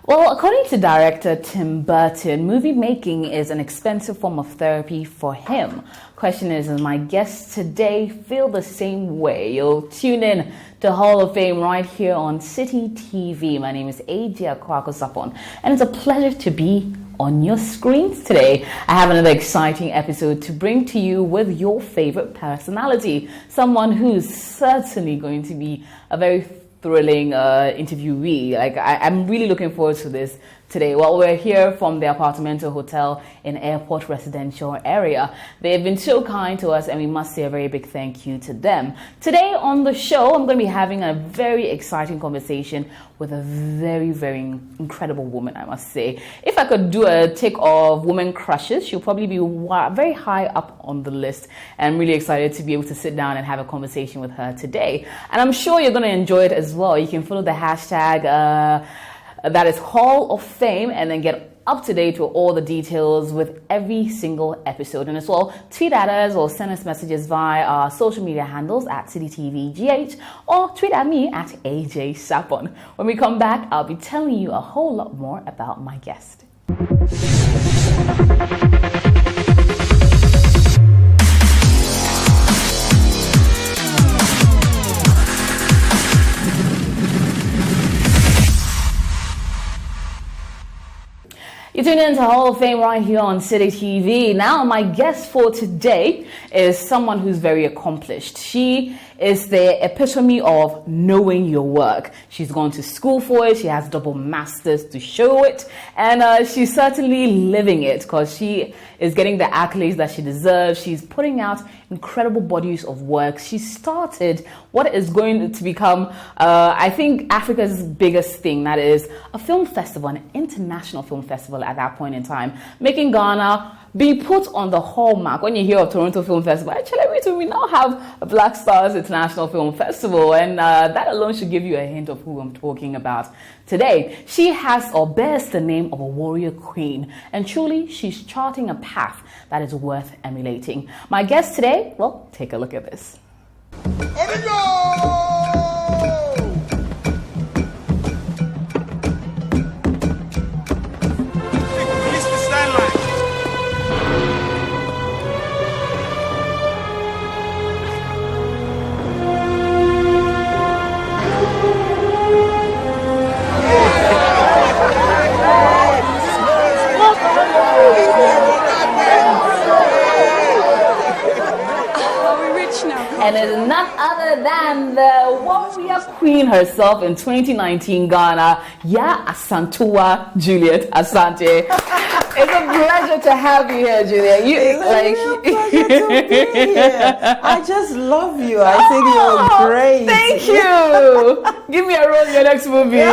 Well, according to director Tim Burton, movie making is an expensive form of therapy for him. Question is, does my guest today feel the same way? You'll tune in to Hall of Fame right here on City TV. My name is AJ Sarpong, and it's a pleasure to be on your screens today. I have another exciting episode to bring to you with your favorite personality, someone who's certainly going to be a very thrilling interviewee. I'm really looking forward to this today. Well, we're here from the Apartamento Hotel in Airport Residential Area. They've been so kind to us, and we must say a very big thank you to them. Today on the show, I'm going to be having a very exciting conversation with a very, very incredible woman, I must say. If I could do a tick of women crushes, she'll probably be very high up on the list. And I'm really excited to be able to sit down and have a conversation with her today. And I'm sure you're going to enjoy it as well. You can follow the hashtag that is Hall of Fame, and then get up to date with all the details with every single episode. And as well, tweet at us or send us messages via our social media handles at CityTVGH, or tweet at me at AJ Sarpong. When we come back, I'll be telling you a whole lot more about my guest. You tune in to Hall of Fame right here on City TV. Now, my guest for today is someone who's very accomplished. She is the epitome of knowing your work. She's gone to school for it. She has double masters to show it. And she's certainly living it because she is getting the accolades that she deserves. She's putting out incredible bodies of work. She started what is going to become, I think, Africa's biggest thing. That is a film festival, an international film festival at that point in time, making Ghana be put on the hallmark. When you hear of Toronto Film Festival, actually, we now have a Black Stars International Film Festival, and that alone should give you a hint of who I'm talking about today. She has or bears the name of a warrior queen, and truly, she's charting a path that is worth emulating. My guest today, well, take a look at this. And it's none other than the warrior queen herself in 2019 Ghana, Asante, Juliet Asante. It's a pleasure to have you here, Juliet. It's a pleasure to be here. I just love you. I think you're great. Thank you. Give me a role in your next movie.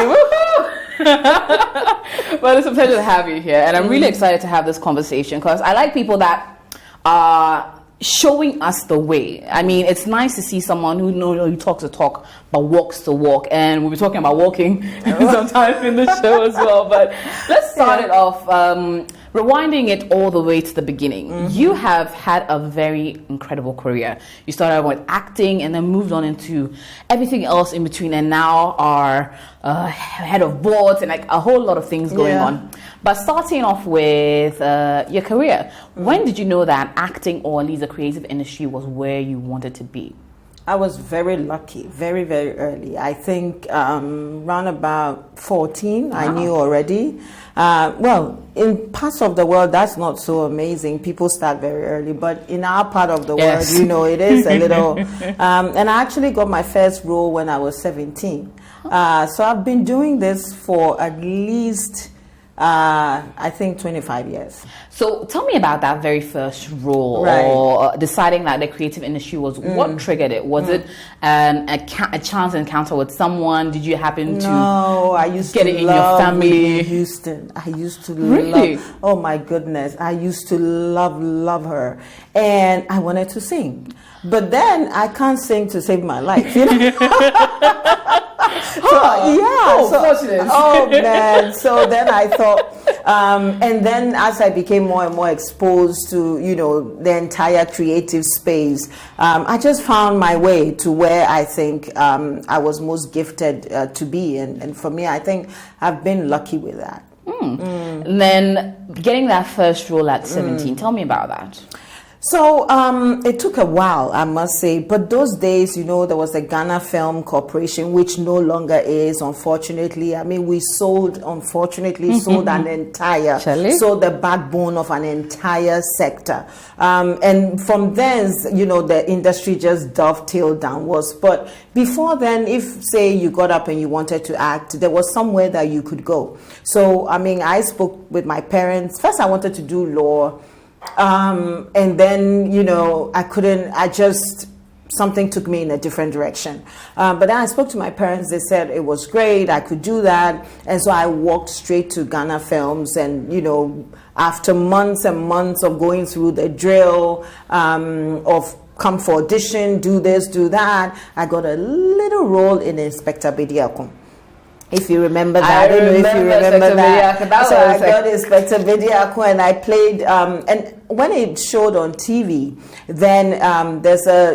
Well, it's a pleasure to have you here, and I'm really excited to have this conversation because I like people that are showing us the way. I mean, it's nice to see someone who talks the talk but walks the walk, and we'll be talking about walking sometime in the show as well. But let's start it off, rewinding it all the way to the beginning. Mm-hmm. You have had a very incredible career. You started with acting and then moved on into everything else in between, and now are head of boards and like a whole lot of things going on. But starting off with your career, when did you know that acting, or at least the creative industry, was where you wanted to be? I was very lucky, very, very early. I think around about 14, I knew already. Well, in parts of the world, that's not so amazing. People start very early. But in our part of the world, it is a little... and I actually got my first role when I was 17. So I've been doing this for at least... I think 25 years. So tell me about that very first role, or deciding that the creative industry was what triggered it? Was it a chance encounter with someone? Did you happen to I used get to it in your family? Houston. I used to really? love. Oh my goodness! I used to love her, and I wanted to sing. But then I can't sing to save my life. Fortunate. Oh man. So then I thought, and then as I became more and more exposed to, the entire creative space, I just found my way to where I think I was most gifted to be. And for me, I think I've been lucky with that. And then getting that first role at 17, tell me about that. So it took a while, I must say, but those days, there was the Ghana Film Corporation, which no longer is, unfortunately. I mean, we sold the backbone of an entire sector. And from then, the industry just dovetailed downwards. But before then, if, say, you got up and you wanted to act, there was somewhere that you could go. So, I mean, I spoke with my parents. First, I wanted to do law. And then, something took me in a different direction. But then I spoke to my parents. They said it was great. I could do that. And so I walked straight to Ghana Films. And, after months and months of going through the drill, of come for audition, do this, do that, I got a little role in Inspector Bediako. If you remember that, I don't know if you remember that. So I got Inspector Bediako and I played, and when it showed on TV, then there's a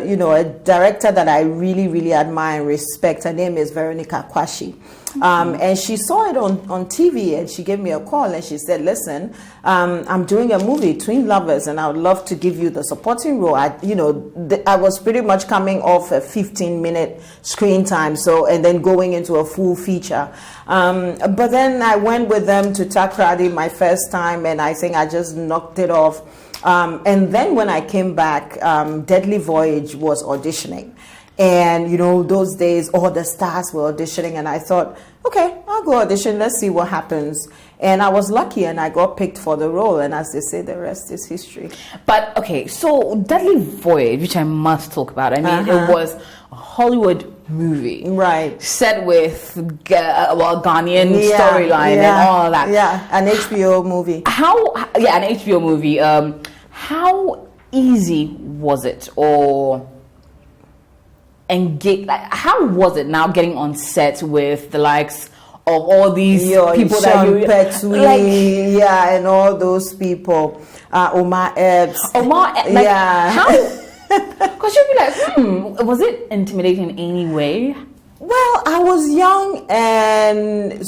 director that I really, really admire and respect. Her name is Veronica Kwashi. And she saw it on TV and she gave me a call and she said, listen, I'm doing a movie, Twin Lovers, and I would love to give you the supporting role. I was pretty much coming off a 15-minute screen time, and then going into a full feature. But then I went with them to Takoradi my first time, and I think I just knocked it off. And then when I came back, Deadly Voyage was auditioning. And, those days, all the stars were auditioning. And I thought, okay, I'll go audition. Let's see what happens. And I was lucky and I got picked for the role. And as they say, the rest is history. But, okay, so Deadly Voyage, which I must talk about. I mean, it was a Hollywood movie. Right. Set with, Ghanaian storyline and all that. Yeah, an HBO movie. An HBO movie. How easy was it? How was it now getting on set with the likes of all these people that you Petui, and all those people, Omar Epps, how? Because you'd be like, was it intimidating in any way? Well, I was young and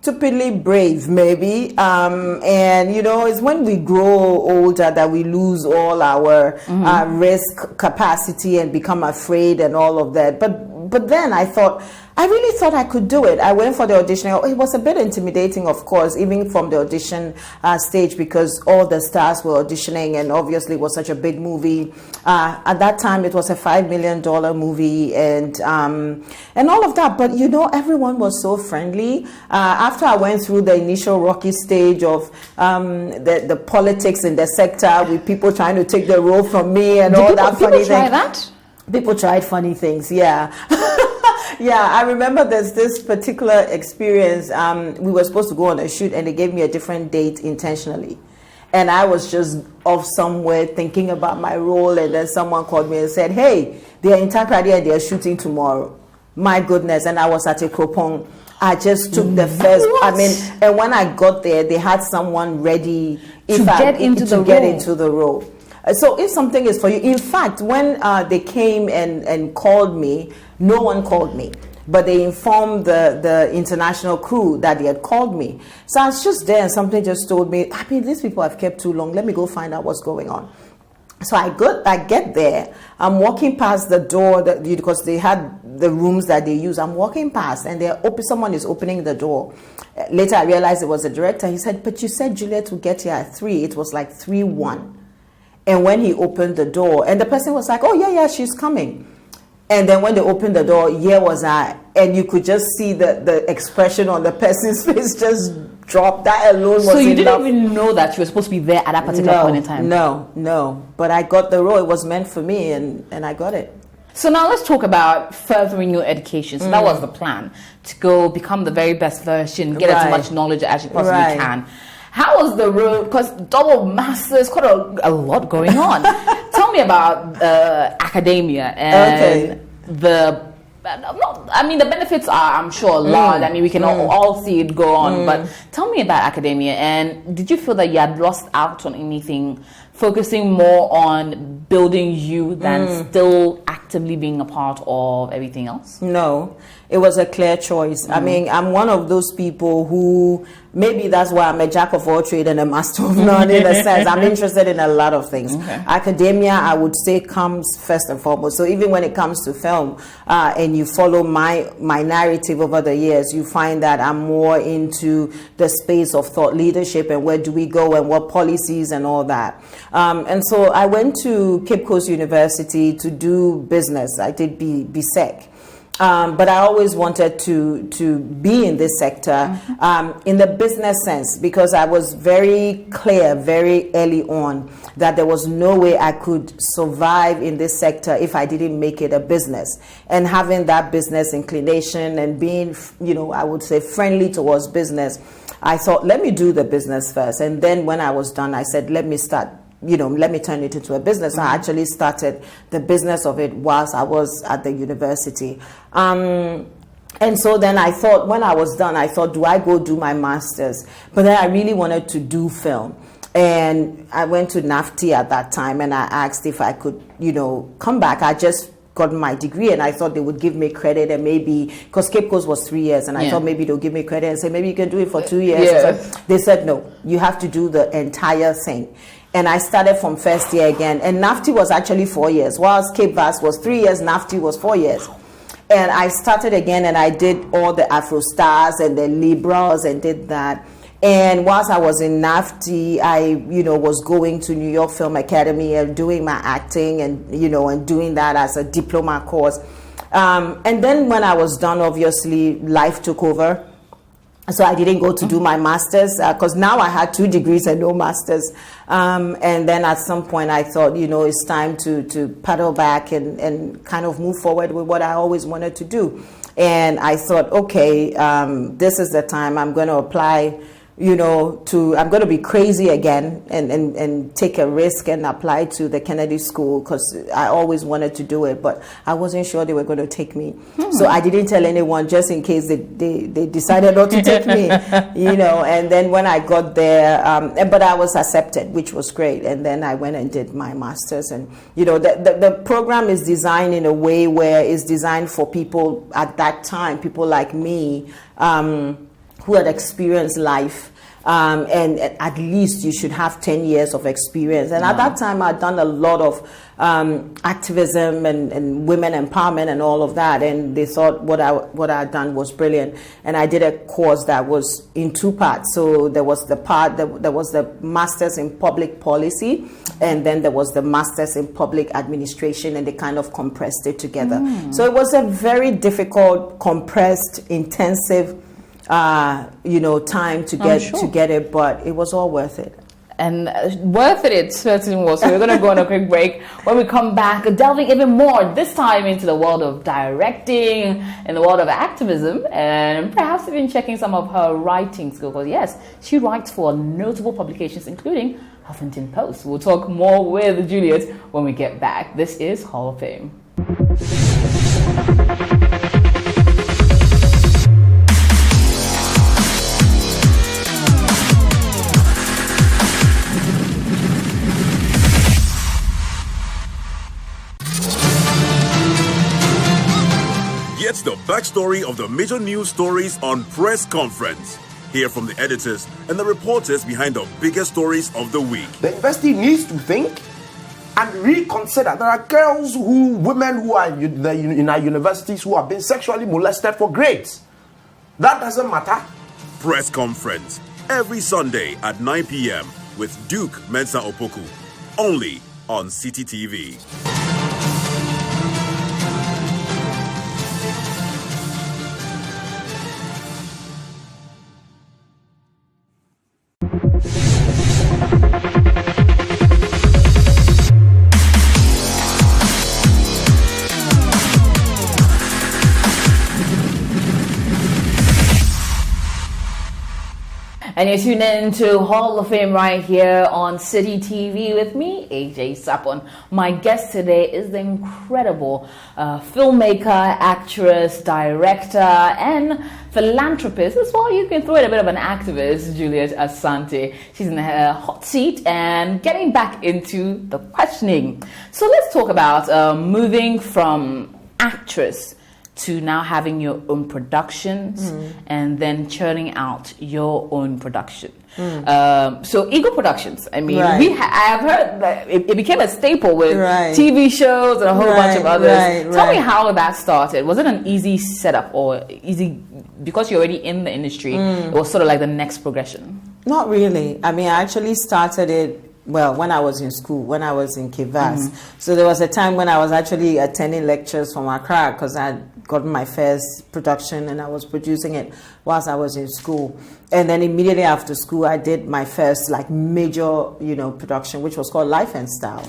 stupidly brave, maybe, and it's when we grow older that we lose all our risk capacity and become afraid and all of that. But then I really thought I could do it. I went for the audition. It was a bit intimidating, of course, even from the audition stage, because all the stars were auditioning, and obviously it was such a big movie. At that time, it was a $5 million movie, and all of that. But everyone was so friendly. After I went through the initial rocky stage of the politics in the sector, with people trying to take the role from me and all that funny things. People try that? People tried funny things, yeah. Yeah, I remember there's this particular experience. We were supposed to go on a shoot and they gave me a different date intentionally. And I was just off somewhere thinking about my role, and then someone called me and said, hey, they're in Takoradi and they're shooting tomorrow. My goodness. And I was at a Kropong. I just took the first, and when I got there, they had someone ready to get into the role. So if something is for you, in fact, when they came and called me, no one called me, but they informed the international crew that they had called me. So I was just there and something just told me, these people have kept too long. Let me go find out what's going on. So I get there. I'm walking past the door because they had the rooms that they use. I'm walking past and someone is opening the door. Later I realized it was the director. He said, but you said Juliet would get here at 3. It was like 3:01. And when he opened the door, and the person was like, oh, yeah, she's coming. And then when they opened the door, here was I. And you could just see the expression on the person's face just drop. That alone was enough. So you didn't even know that you were supposed to be there at that particular point in time? No. But I got the role. It was meant for me, and I got it. So now let's talk about furthering your education. So that was the plan, to go become the very best version, get as much knowledge as you possibly can. How was the road? Because double masters, quite a lot going on. Tell me about academia and the I mean, the benefits are, I'm sure, large. I mean, we can all see it go on. But tell me about academia. And did you feel that you had lost out on anything, focusing more on building you than still actively being a part of everything else? No, it was a clear choice. I mean, I'm one of those people who, maybe that's why I'm a jack of all trades and a master of none, in a sense. I'm interested in a lot of things. Academia, I would say, comes first and foremost. So even when it comes to film, and you follow my narrative over the years, you find that I'm more into the space of thought leadership and where do we go and what policies and all that. And so I went to Cape Coast University to do business. I did BSec. But I always wanted to be in this sector, in the business sense, because I was very clear very early on that there was no way I could survive in this sector if I didn't make it a business. And having that business inclination and being, I would say friendly towards business, I thought, let me do the business first. And then when I was done, I said, let me turn it into a business. I actually started the business of it whilst I was at the university. And so then I thought, when I was done, I thought, do I go do my master's? But then I really wanted to do film. And I went to NAFTI at that time and I asked if I could, come back. I just got my degree and I thought they would give me credit, and maybe, because Cape Coast was 3 years, and I thought maybe they'll give me credit and say, maybe you can do it for 2 years. Yes. They said, no, you have to do the entire thing. And I started from first year again. And NAFTI was actually 4 years. Whilst Cape Vast was 3 years, NAFTI was 4 years. And I started again and I did all the Afro Stars and the Liberals and did that. And whilst I was in NAFTI, I, was going to New York Film Academy and doing my acting and, and doing that as a diploma course. And then when I was done, obviously, life took over. So I didn't go to do my master's because now I had 2 degrees and no master's. And then at some point I thought, it's time to paddle back and kind of move forward with what I always wanted to do. And I thought, okay, this is the time I'm going to apply, I'm going to be crazy again and take a risk and apply to the Kennedy School because I always wanted to do it, but I wasn't sure they were going to take me. So I didn't tell anyone just in case they decided not to take me, and then when I got there, but I was accepted, which was great. And then I went and did my master's, and, the program is designed in a way where it's designed for people at that time, people like me, who had experienced life, and at least you should have 10 years of experience. And at that time, I'd done a lot of activism and women empowerment and all of that. And they thought what I had done was brilliant. And I did a course that was in 2 parts. So there was the part that there was the Masters in Public Policy, and then there was the Masters in Public Administration, and they kind of compressed it together. So it was a very difficult, compressed, intensive time to get it, but it was all worth it. And worth it certainly was. So we're going to go on a quick break. When we come back, delving even more, this time into the world of directing and the world of activism, and perhaps even checking some of her writing skills. Because yes, she writes for notable publications, including Huffington Post. We'll talk more with Juliet when we get back. This is Hall of Fame. Get the backstory of the major news stories on Press Conference. Hear from the editors and the reporters behind the biggest stories of the week. The university needs to think and reconsider. There are women who are in our universities who have been sexually molested for grades. That doesn't matter. Press Conference, every Sunday at 9 p.m. with Duke Mensa Opoku, only on CTTV. And you're tuning in to Hall of Fame right here on City TV with me, AJ Sarpong. My guest today is the incredible filmmaker, actress, director, and philanthropist as well. You can throw in a bit of an activist, Juliet Asante. She's in her hot seat and getting back into the questioning. So let's talk about moving from actress to now having your own productions and then churning out your own production. So Eagle Productions, I mean, I have heard that it became a staple with TV shows and a whole bunch of others. Tell me how that started. Was it an easy setup or easy, because you're already in the industry, it was sort of like the next progression? Not really. I mean, I actually started it when I was in school, when I was in Kivas. So there was a time when I was actually attending lectures from Accra because I had gotten my first production and I was producing it whilst I was in school. And then immediately after school, I did my first major, production, which was called Life and Style.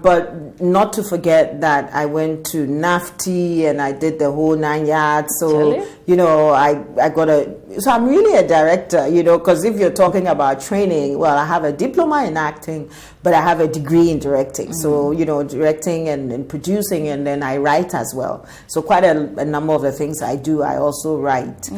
But not to forget that I went to NAFTI and I did the whole 9 yards. So, so I'm really a director, because if you're talking about training, well, I have a diploma in acting, but I have a degree in directing. So, directing and producing, and then I write as well. So quite a number of the things I do, I also write.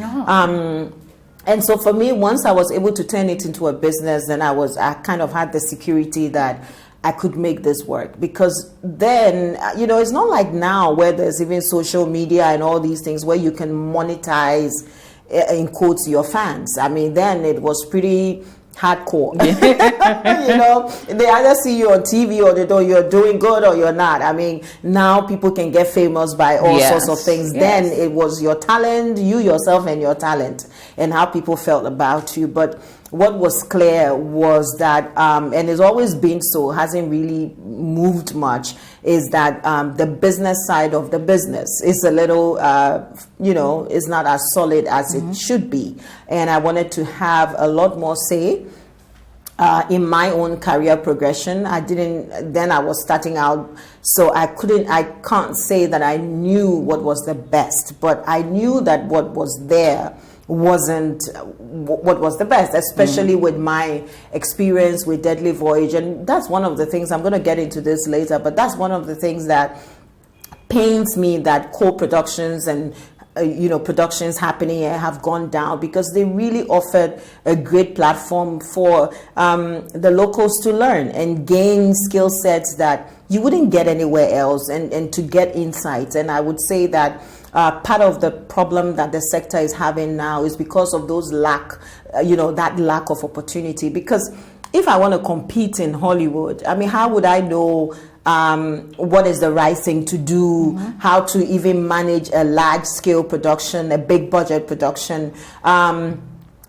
And so for me, once I was able to turn it into a business, then I kind of had the security that I could make this work. Because then, it's not like now where there's even social media and all these things where you can monetize, in quotes, your fans. I mean, then it was pretty hardcore. They either see you on TV or they know you're doing good or you're not. I mean, now people can get famous by all sorts of things. Then it was your talent, you yourself and your talent, and how people felt about you. But what was clear was that, and it's always been so, hasn't really moved much, is that the business side of the business is a little, is not as solid as it should be. And I wanted to have a lot more say in my own career progression. Then I was starting out, so I can't say that I knew what was the best, but I knew that what was there wasn't what was the best, especially with my experience with Deadly Voyage. And that's one of the things, I'm going to get into this later, but that's one of the things that pains me, that co-productions and productions happening here have gone down, because they really offered a great platform for the locals to learn and gain skill sets that you wouldn't get anywhere else, and to get insights. And I would say that part of the problem that the sector is having now is because of those that lack of opportunity. Because if I want to compete in Hollywood, I mean, how would I know what is the right thing to do, how to even manage a large scale production, a big budget production,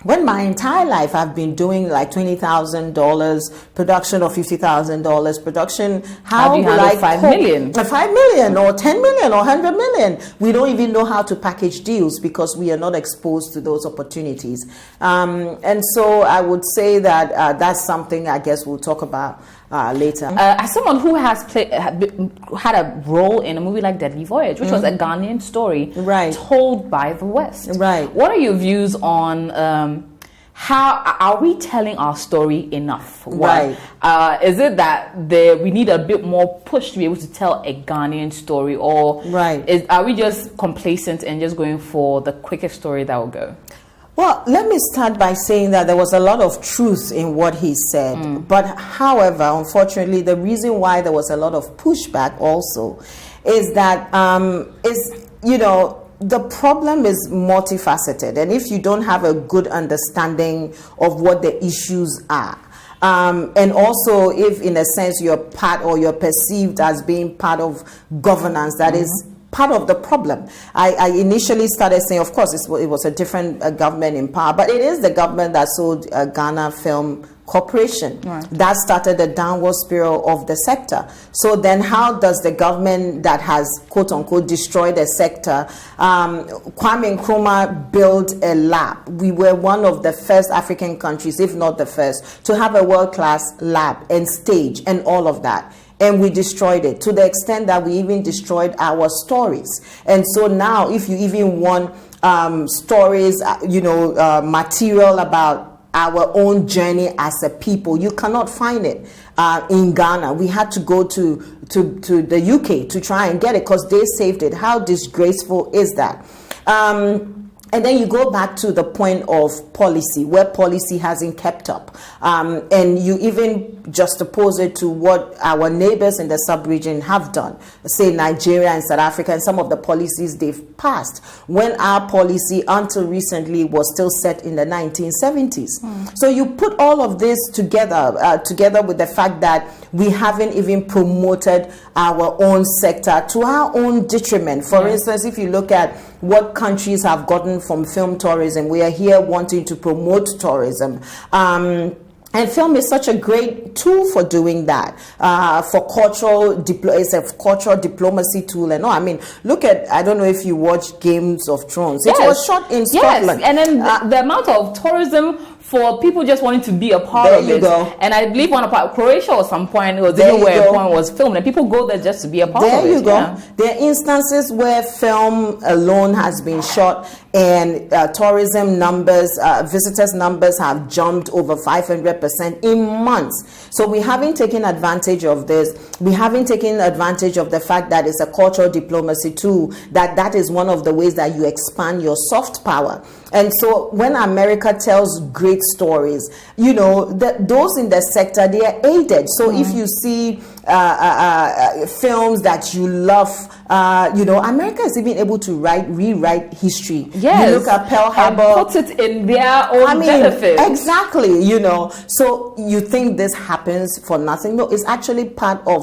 when my entire life I've been doing like $20,000 production or $50,000 production? How will I $5 million? $5 million or $10 million or $100 million? We don't even know how to package deals because we are not exposed to those opportunities. And so I would say that that's something I guess we'll talk about later. As someone who has had a role in a movie like Deadly Voyage, which was a Ghanaian story told by the West. What are your views on how are we telling our story enough? Is it that we need a bit more push to be able to tell a Ghanaian story, or are we just complacent and just going for the quickest story that will go? Well, let me start by saying that there was a lot of truth in what he said. But however, unfortunately, the reason why there was a lot of pushback also is that, the problem is multifaceted. And if you don't have a good understanding of what the issues are, and also if in a sense you're part, or you're perceived as being part of governance that is part of the problem. I initially started saying, of course, it was a different government in power, but it is the government that sold Ghana Film Corporation. That started the downward spiral of the sector. So then how does the government that has, quote unquote, destroyed the sector, Kwame Nkrumah built a lab. We were one of the first African countries, if not the first, to have a world-class lab and stage and all of that. And we destroyed it to the extent that we even destroyed our stories. And so now if you even want stories, material about our own journey as a people. You cannot find it in Ghana. We had to go to the UK to try and get it because they saved it. How disgraceful is that? And then you go back to the point of policy, where policy hasn't kept up. And you even juxtapose it to what our neighbors in the sub-region have done, say Nigeria and South Africa, and some of the policies they've passed, when our policy until recently was still set in the 1970s. So you put all of this together, together with the fact that we haven't even promoted our own sector to our own detriment. For instance, if you look at what countries have gotten from film tourism, we are here wanting to promote tourism. And film is such a great tool for doing that, for it's a cultural diplomacy tool. And I mean, look at, I don't know if you watched Games of Thrones. It was shot in Scotland. Yes, and then the amount of tourism for people just wanting to be a part of it. There you go. And I believe one of Croatia or some point, it was even where a point was filmed, and people go there just to be a part of it. There you go. Yeah. There are instances where film alone has been shot and tourism numbers, visitors numbers have jumped over 500% in months. So we haven't taken advantage of this. We haven't taken advantage of the fact that it's a cultural diplomacy tool, that is one of the ways that you expand your soft power. And so when America tells great stories, those in the sector, they are aided. So if you see films that you love, America is even able to rewrite history. Yes. You look at Pearl Harbor. And put it in their own benefit. Exactly, So you think this happens for nothing? No, it's actually part of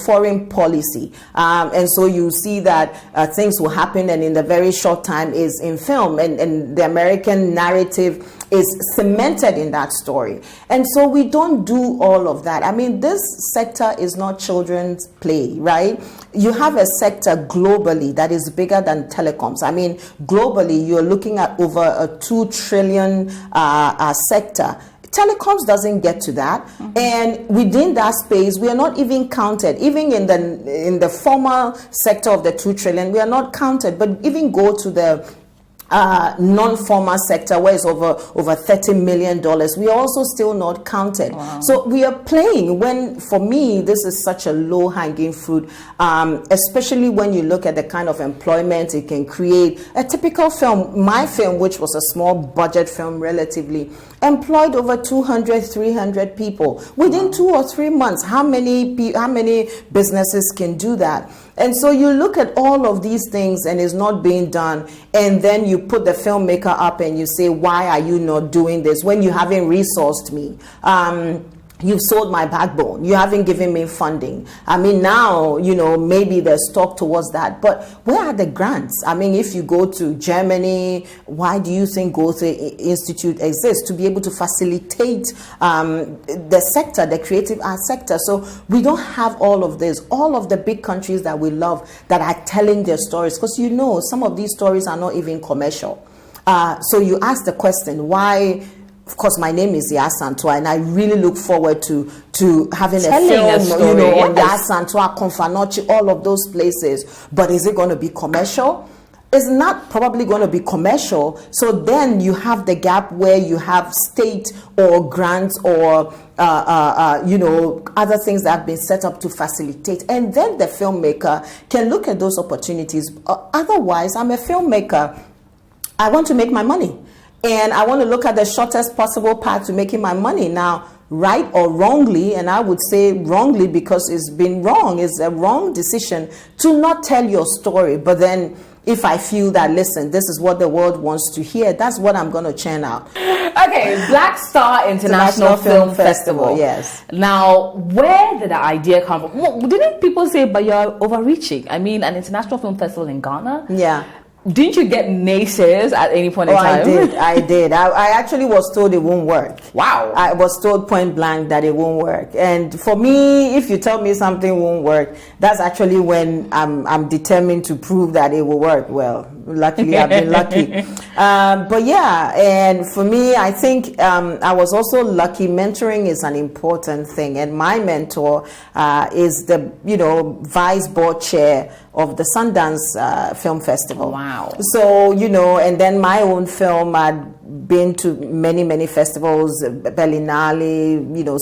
foreign policy, and so you see that things will happen, and in the very short time is in film, and the American narrative is cemented in that story. And so we don't do all of that. I mean, this sector is not children's play, right? You have a sector globally that is bigger than telecoms. I mean, globally, you're looking at over a 2 trillion sector. Telecoms doesn't get to that, and within that space, we are not even counted. Even in the formal sector of the 2 trillion, we are not counted. But even go to the non-formal sector, where it's over $30 million, we are also still not counted. Wow. So we are playing, when, for me, this is such a low-hanging fruit, especially when you look at the kind of employment it can create. A typical film, my film, which was a small budget film relatively, employed over 200, 300 people within 2 or 3 months. How many businesses can do that? And so you look at all of these things and it's not being done, and then you put the filmmaker up and you say, why are you not doing this when you haven't resourced me? You've sold my backbone. You haven't given me funding. I mean, now, maybe there's talk towards that. But where are the grants? I mean, if you go to Germany, why do you think Goethe Institute exists? To be able to facilitate the sector, the creative arts sector. So we don't have all of this. All of the big countries that we love that are telling their stories. Because some of these stories are not even commercial. So you ask the question, why? Of course, my name is Yasantua, and I really look forward to having a film, on Yasantua, Konfanochi, all of those places. But is it going to be commercial? It's not probably going to be commercial. So then you have the gap where you have state or grants or other things that have been set up to facilitate, and then the filmmaker can look at those opportunities. Otherwise, I'm a filmmaker. I want to make my money. And I want to look at the shortest possible path to making my money. Now, right or wrongly, and I would say wrongly because it's been wrong, it's a wrong decision to not tell your story. But then if I feel that, listen, this is what the world wants to hear, that's what I'm going to churn out. Okay, Black Star International Film Festival. Yes. Now, where did the idea come from? Well, didn't people say, but you're overreaching? I mean, an international film festival in Ghana? Yeah. Didn't you get naysayers at any point in time? I did. I actually was told it won't work. Wow. I was told point blank that it won't work. And for me, if you tell me something won't work, that's actually when I'm determined to prove that it will work. Well, luckily I've been lucky. But yeah, and for me, I think I was also lucky. Mentoring is an important thing. And my mentor is the, vice board chair of the Sundance Film Festival. Wow. So, and then my own film had been to many, many festivals, Berlinale,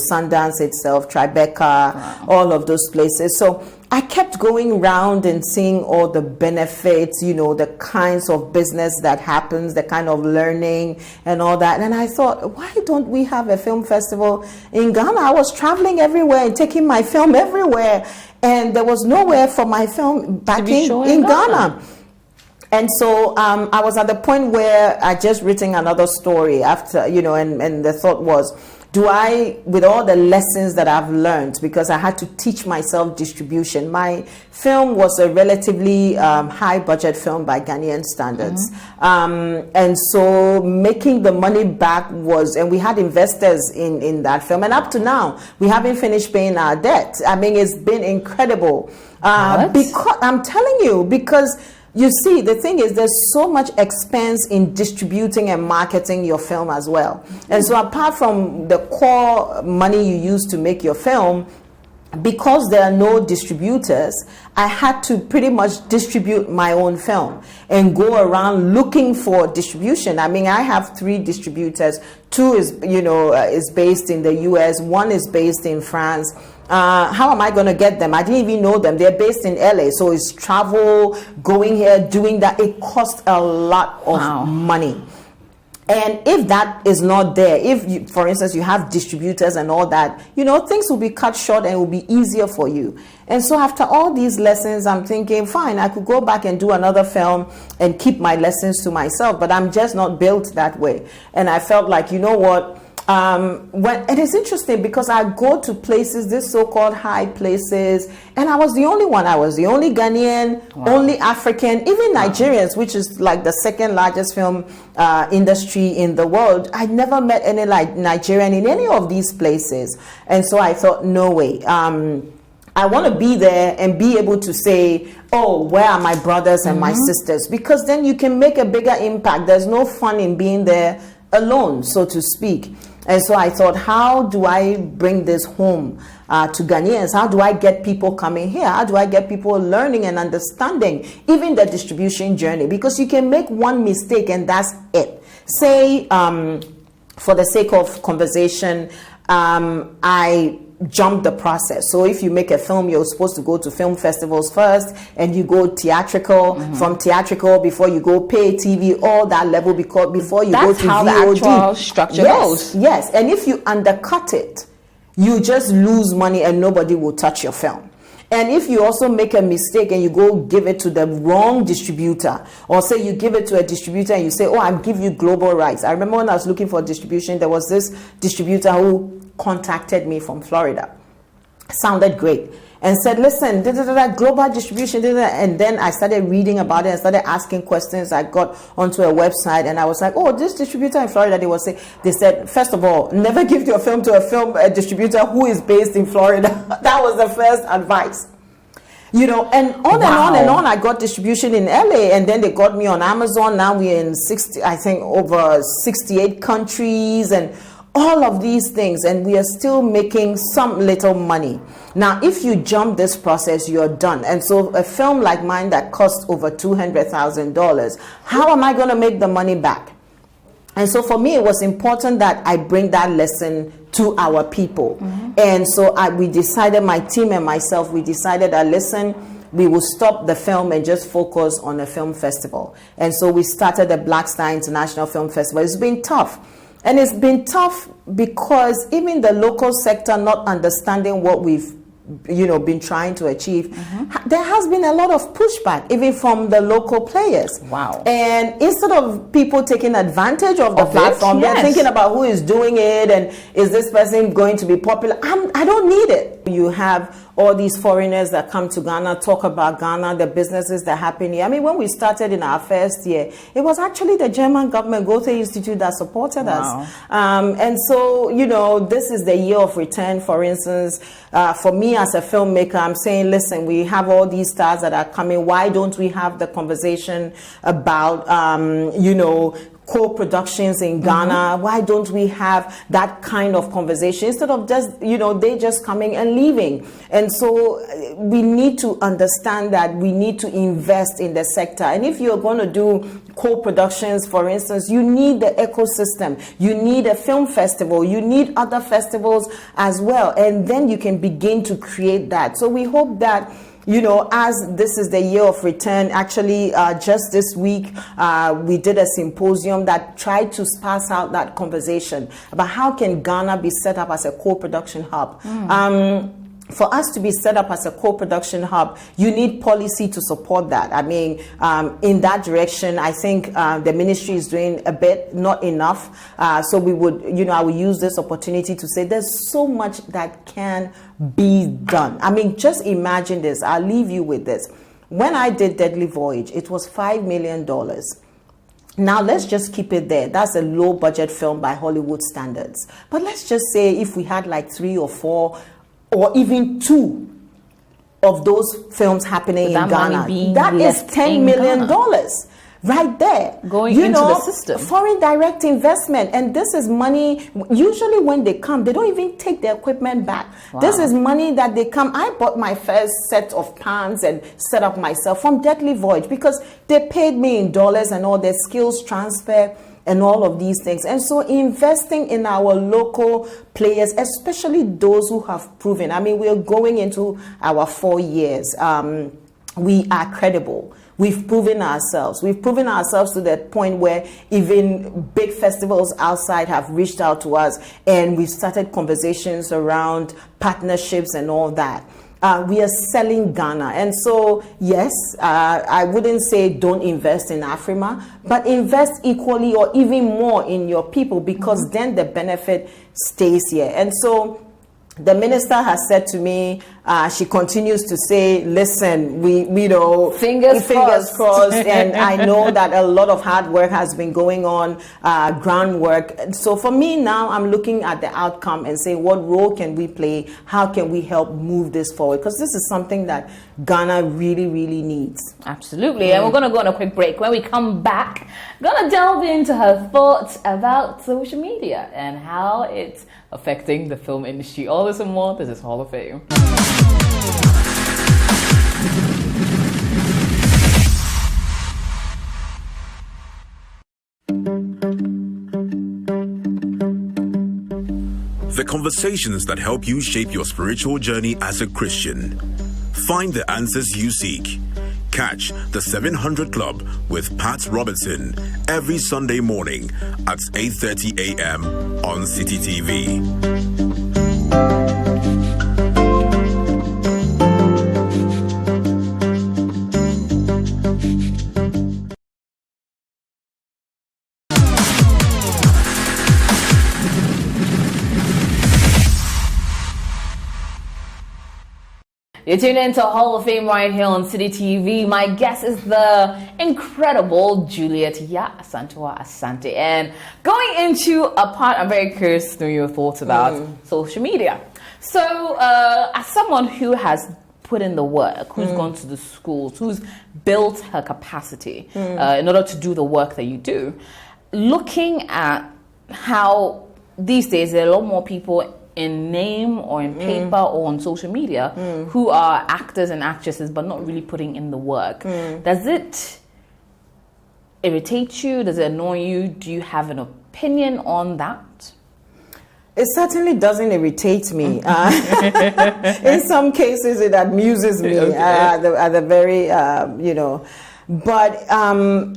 Sundance itself, Tribeca, all of those places. So I kept going around and seeing all the benefits, the kinds of business that happens, the kind of learning and all that. And I thought, why don't we have a film festival in Ghana? I was traveling everywhere and taking my film everywhere, and there was nowhere for my film back in Ghana. And so I was at the point where I just written another story after, and the thought was, do I, with all the lessons that I've learned, because I had to teach myself distribution. My film was a relatively high budget film by Ghanaian standards. And so making the money back was, and we had investors in that film. And up to now, we haven't finished paying our debt. I mean, it's been incredible. Because I'm telling you, because you see, the thing is, there's so much expense in distributing and marketing your film as well. And so apart from the core money you use to make your film, because there are no distributors, I had to pretty much distribute my own film and go around looking for distribution. I mean, I have 3 distributors. 2 is based in the US. 1 is based in France. How am I going to get them? I didn't even know them. They're based in LA. So it's travel, going here, doing that. It costs a lot of money. And if that is not there, if, for instance, you have distributors and all that, things will be cut short and it will be easier for you. And so after all these lessons, I'm thinking, fine, I could go back and do another film and keep my lessons to myself, but I'm just not built that way. And I felt like, you know what? And it's interesting because I go to places, these so-called high places, and I was the only one. I was the only Ghanaian, only African, even Nigerians, which is like the second largest film industry in the world. I never met any Nigerian in any of these places. And so I thought, no way. I want to be there and be able to say, oh, where are my brothers and my sisters? Because then you can make a bigger impact. There's no fun in being there alone, so to speak. And so I thought, how do I bring this home to Ghanaians? How do I get people coming here? How do I get people learning and understanding even the distribution journey? Because you can make one mistake and that's it. Say, for the sake of conversation, I jump the process. So if you make a film, you're supposed to go to film festivals first, and you go theatrical. From theatrical, before you go pay TV, all that level, because before you go to VOD. That's how the actual structure goes. Yes, and if you undercut it, you just lose money and nobody will touch your film. And if you also make a mistake and you go give it to the wrong distributor, or say you give it to a distributor and you say, oh, I'll give you global rights. I remember when I was looking for distribution, there was this distributor who contacted me from Florida. Sounded great. And said, listen, global distribution, and then I started reading about it and started asking questions. I got onto a website and I was like, oh, this distributor in Florida, they said, first of all, never give your film to a distributor who is based in Florida. That was the first advice. And on and on and on, I got distribution in LA, and then they got me on Amazon. Now we're in over 68 countries and all of these things, and we are still making some little money. Now, if you jump this process, you're done. And so a film like mine that cost over $200,000, how am I going to make the money back? And so for me, it was important that I bring that lesson to our people. And so we decided, my team and myself, we decided that, listen, we will stop the film and just focus on a film festival. And so we started the Black Star International Film Festival. It's been tough. And it's been tough because even the local sector not understanding what we've been trying to achieve, there has been a lot of pushback even from the local players. Wow. And instead of people taking advantage of the platform, they're thinking about who is doing it and is this person going to be popular. I don't need it. You have all these foreigners that come to Ghana, talk about Ghana, the businesses that happen here. I mean, when we started in our first year, it was actually the German government, Goethe Institute, that supported us. And so, this is the year of return, for instance. For me as a filmmaker, I'm saying, listen, we have all these stars that are coming. Why don't we have the conversation about, co-productions in Ghana? Why don't we have that kind of conversation instead of just, they just coming and leaving? And so we need to understand that we need to invest in the sector. And if you're going to do co-productions, for instance, you need the ecosystem, you need a film festival, you need other festivals as well. And then you can begin to create that. So we hope that, as this is the year of return, actually, just this week, we did a symposium that tried to sparse out that conversation about how can Ghana be set up as a co-production hub. For us to be set up as a co-production hub, you need policy to support that. I mean, in that direction, I think the ministry is doing a bit, not enough. So we would, I will use this opportunity to say there's so much that can be done. I mean, just imagine this. I'll leave you with this. When I did Deadly Voyage, it was $5 million. Now, let's just keep it there. That's a low budget film by Hollywood standards. But let's just say if we had like 3 or 4 or even 2 of those films happening in Ghana, that is $10 million right there. Going into the system. Foreign direct investment. And this is money, usually when they come, they don't even take the equipment back. Wow. This is money that they come. I bought my first set of pans and set up myself from Deadly Voyage because they paid me in dollars and all their skills transfer and all of these things. And so investing in our local players, especially those who have proven, I mean, we're going into our 4 years. We are credible. We've proven ourselves. We've proven ourselves to that point where even big festivals outside have reached out to us and we've started conversations around partnerships and all that. We are selling Ghana. And so, yes, I wouldn't say don't invest in Afrima, but invest equally or even more in your people because then the benefit stays here. And so the minister has said to me, she continues to say, listen, we know, fingers crossed. And I know that a lot of hard work has been going on, groundwork. So for me now, I'm looking at the outcome and say, what role can we play? How can we help move this forward? Because this is something that Ghana really, really needs. Absolutely. And we're going to go on a quick break. When we come back, we're going to delve into her thoughts about social media and how it's affecting the film industry. All this and more. This is Hall of Fame. The conversations that help you shape your spiritual journey as a Christian. Find the answers you seek. Catch the 700 Club with Pat Robertson every Sunday morning at 8:30 a.m. on City TV. You're tuned into Hall of Fame right here on City TV. My guest is the incredible Juliet Asante. And going into a part, I'm very curious to know your thoughts about social media. So, as someone who has put in the work, who's gone to the schools, who's built her capacity in order to do the work that you do, looking at how these days there are a lot more people in name or in paper or on social media who are actors and actresses but not really putting in the work. Does it irritate you? Does it annoy you? Do you have an opinion on that? It certainly doesn't irritate me. In some cases, it amuses me at the very, But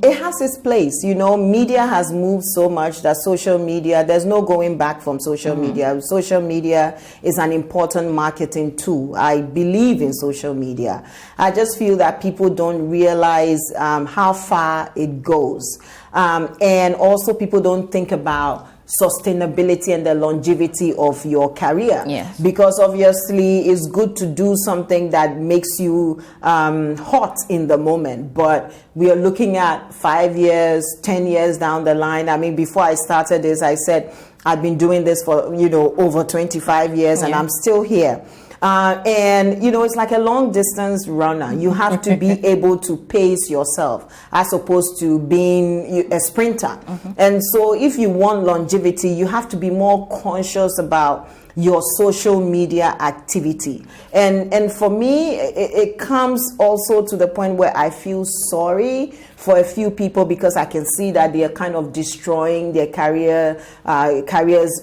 it has its place. Media has moved so much that social media, there's no going back from social media. Social media is an important marketing tool. I believe in social media. I just feel that people don't realize how far it goes. And also people don't think about sustainability and the longevity of your career. Yes. Because obviously it's good to do something that makes you hot in the moment, but we are looking at 5 years, 10 years down the line. I mean, before I started this, I said I've been doing this for over 25 years and I'm still here. And, you know, it's like a long distance runner. You have to be able to pace yourself as opposed to being a sprinter. And so if you want longevity, you have to be more conscious about your social media activity. And for me, it comes also to the point where I feel sorry for a few people, because I can see that they are kind of destroying their careers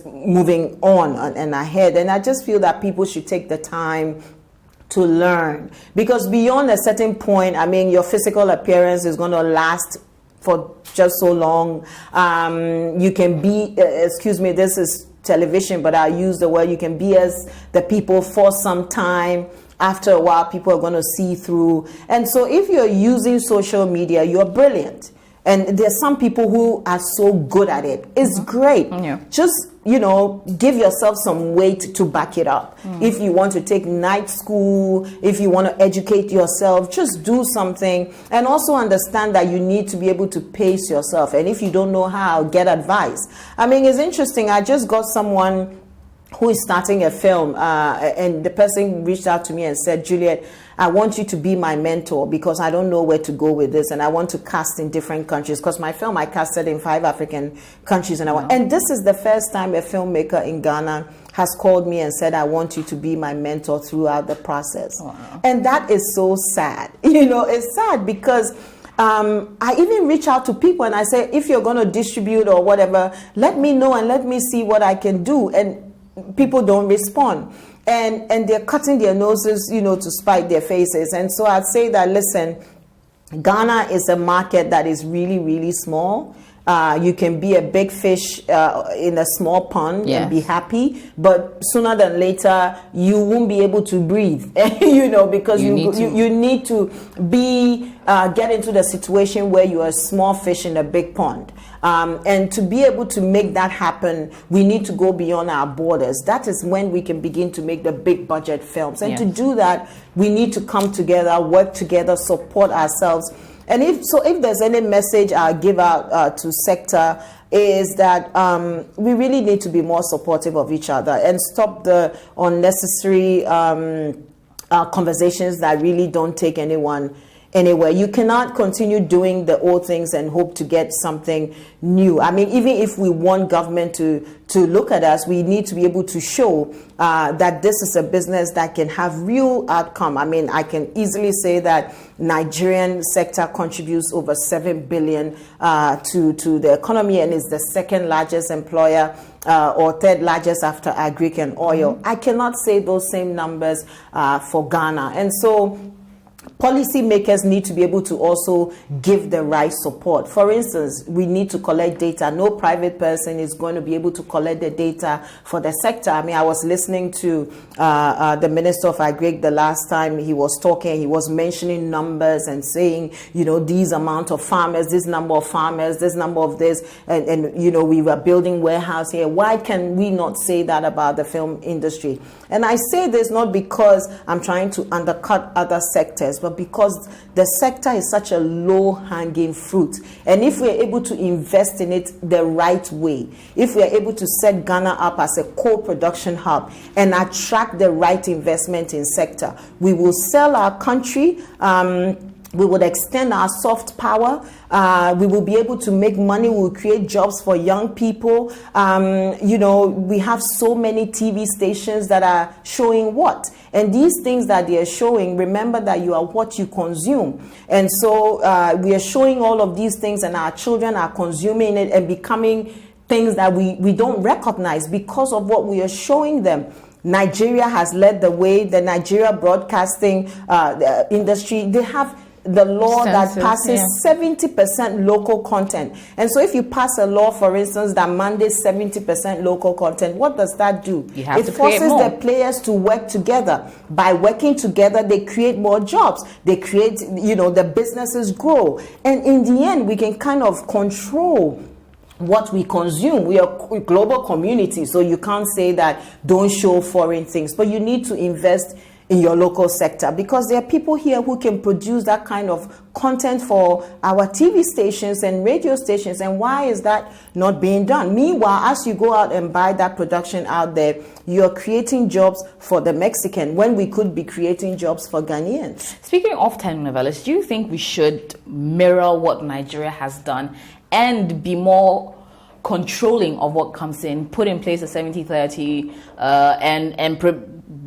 moving on and ahead. And I just feel that people should take the time to learn, because beyond a certain point, I mean, your physical appearance is going to last for just so long. You can be, excuse me, this is television, but I use the word, you can be as the people for some time. After a while, people are going to see through. And so if you're using social media, you're brilliant. And there's some people who are so good at it. It's great. Yeah. Just, you know, give yourself some weight to back it up. If you want to take night school, if you want to educate yourself, just do something. And also understand that you need to be able to pace yourself. And if you don't know how, get advice. I mean, it's interesting. I just got someone who is starting a film, and the person reached out to me and said, Juliet, I want you to be my mentor, because I don't know where to go with this, and I want to cast in different countries, because my film I casted in 5 African countries, and this is the first time a filmmaker in Ghana has called me and said, I want you to be my mentor throughout the process. And that is so sad. You know, it's sad because I even reach out to people and I say, if you're going to distribute or whatever, let me know and let me see what I can do. And people don't respond, and they're cutting their noses, you know, to spite their faces. And so I'd say that, listen, Ghana is a market that is really, really small. You can be a big fish in a small pond and be happy, but sooner than later you won't be able to breathe, you know, because you need to be get into the situation where you are a small fish in a big pond. And to be able to make that happen, we need to go beyond our borders. That is when we can begin to make the big budget films. And to do that, we need to come together, work together, support ourselves. And if there's any message I give out to sector, is that we really need to be more supportive of each other and stop the unnecessary conversations that really don't take anyone anywhere. You cannot continue doing the old things and hope to get something new. I mean, even if we want government to look at us, we need to be able to show that this is a business that can have real outcome. I mean, I can easily say that Nigerian sector contributes over 7 billion to the economy and is the second largest employer or third largest after agric and oil. I cannot say those same numbers for Ghana. And so policymakers need to be able to also give the right support. For instance, we need to collect data. No private person is going to be able to collect the data for the sector. I mean, I was listening to the Minister of Agric the last time he was talking. He was mentioning numbers and saying, you know, these amount of farmers, this number of farmers, this number of this, and you know, we were building warehouse here. Why can we not say that about the film industry? And I say this not because I'm trying to undercut other sectors, but because the sector is such a low-hanging fruit. And if we're able to invest in it the right way, if we're able to set Ghana up as a co-production hub and attract the right investment in sector, we will sell our country. We would extend our soft power. We will be able to make money. We will create jobs for young people. You know, we have so many TV stations that are showing what? And these things that they are showing, remember that you are what you consume. And so we are showing all of these things, and our children are consuming it and becoming things that we don't recognize because of what we are showing them. Nigeria has led the way. The Nigeria broadcasting industry, they have the law that passes 70% local content. And so if you pass a law, for instance, that mandates 70% local content, what does that do? It forces the players to work together. By working together, they create more jobs. They create, you know, the businesses grow. And in the end, we can kind of control what we consume. We are a global community, so you can't say that don't show foreign things, but you need to invest in your local sector, because there are people here who can produce that kind of content for our TV stations and radio stations. And why is that not being done? Meanwhile, as you go out and buy that production out there, you're creating jobs for the Mexican when we could be creating jobs for Ghanaians. Speaking of telenovelas, do you think we should mirror what Nigeria has done and be more controlling of what comes in, put in place a 70-30 and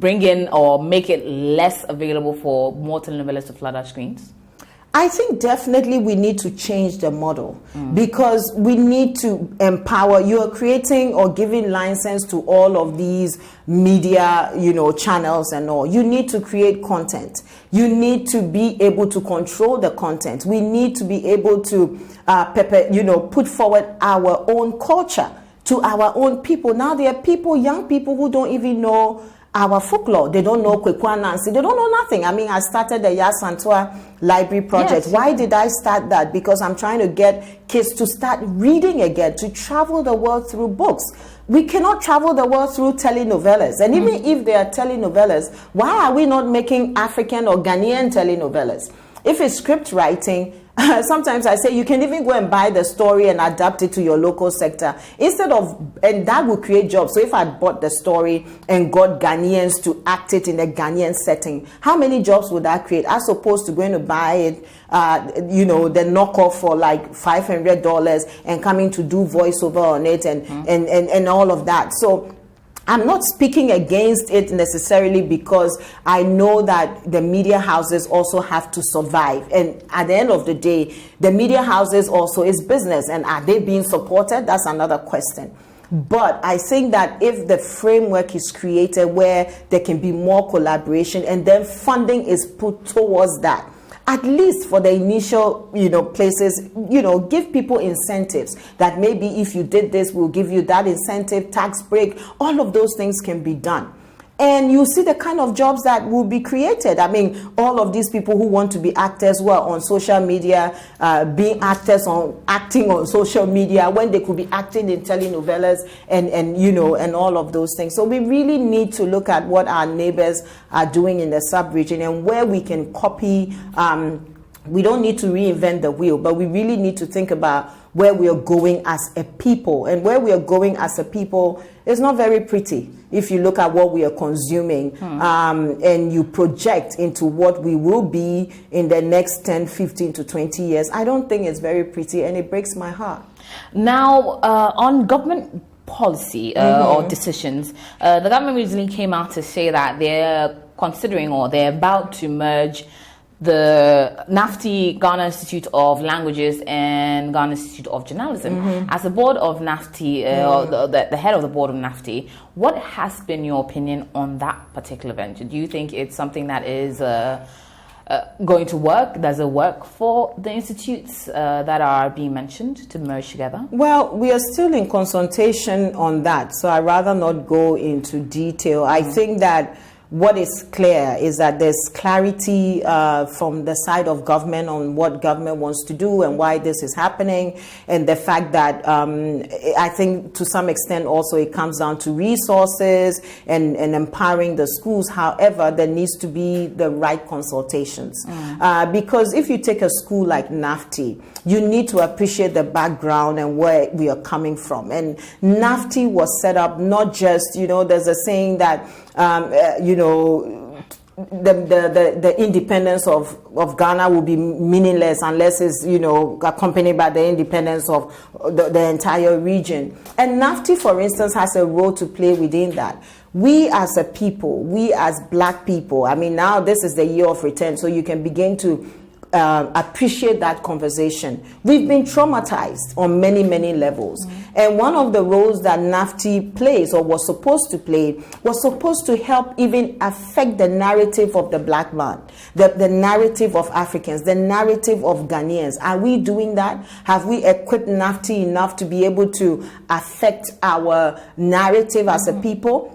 bring in or make it less available for more telenovelas to flood our screens? I think definitely we need to change the model because we need to empower. You are creating or giving license to all of these media, channels and all. You need to create content. You need to be able to control the content. We need to be able to, put forward our own culture to our own people. Now there are people, young people who don't even know our folklore. They don't know Kwekwa Nancy. They don't know nothing. I mean, I started the Yasantua Library Project. Yes. Why did I start that? Because I'm trying to get kids to start reading again, to travel the world through books. We cannot travel the world through telenovelas. And even if they are telenovelas, why are we not making African or Ghanaian telenovelas? If it's script writing, sometimes I say you can even go and buy the story and adapt it to your local sector and that will create jobs. So if I bought the story and got Ghanaians to act it in a Ghanaian setting, how many jobs would that create as opposed to going to buy it, the knockoff for like $500 and coming to do voiceover on it and all of that. So I'm not speaking against it necessarily because I know that the media houses also have to survive. And at the end of the day, the media houses also is business. And are they being supported? That's another question. But I think that if the framework is created where there can be more collaboration and then funding is put towards that, at least for the initial, places, give people incentives that maybe if you did this, we'll give you that incentive, tax break, all of those things can be done. And you see the kind of jobs that will be created. I mean, all of these people who want to be actors who are on social media, being actors acting on social media when they could be acting in telenovelas and all of those things. So we really need to look at what our neighbors are doing in the sub-region and where we can copy. We don't need to reinvent the wheel, but we really need to think about where we are going as a people. And where we are going as a people is not very pretty. If you look at what we are consuming and you project into what we will be in the next 10, 15 to 20 years, I don't think it's very pretty, and it breaks my heart. Now, on government policy or decisions, the government recently came out to say that they're considering or they're about to merge the NAFTI, Ghana Institute of Languages, and Ghana Institute of Journalism. As the board of NAFTI, or the head of the board of NAFTI, what has been your opinion on that particular venture? Do you think it's something that is going to work? Does it work for the institutes that are being mentioned to merge together? Well, we are still in consultation on that, so I'd rather not go into detail. I think that what is clear is that there's clarity from the side of government on what government wants to do and why this is happening, and the fact that I think to some extent also it comes down to resources and empowering the schools. However, there needs to be the right consultations because if you take a school like NAFTI, you need to appreciate the background and where we are coming from. And NAFTI was set up not just, there's a saying that the independence of Ghana will be meaningless unless it's, accompanied by the independence of the entire region. And NAFTI, for instance, has a role to play within that. We as a people, we as Black people, I mean, now this is the year of return, so you can begin to appreciate that conversation. We've been traumatized on many, many levels. And one of the roles that NAFTI plays or was supposed to play was supposed to help even affect the narrative of the Black man, the narrative of Africans, the narrative of Ghanaians. Are we doing that? Have we equipped NAFTI enough to be able to affect our narrative as a people?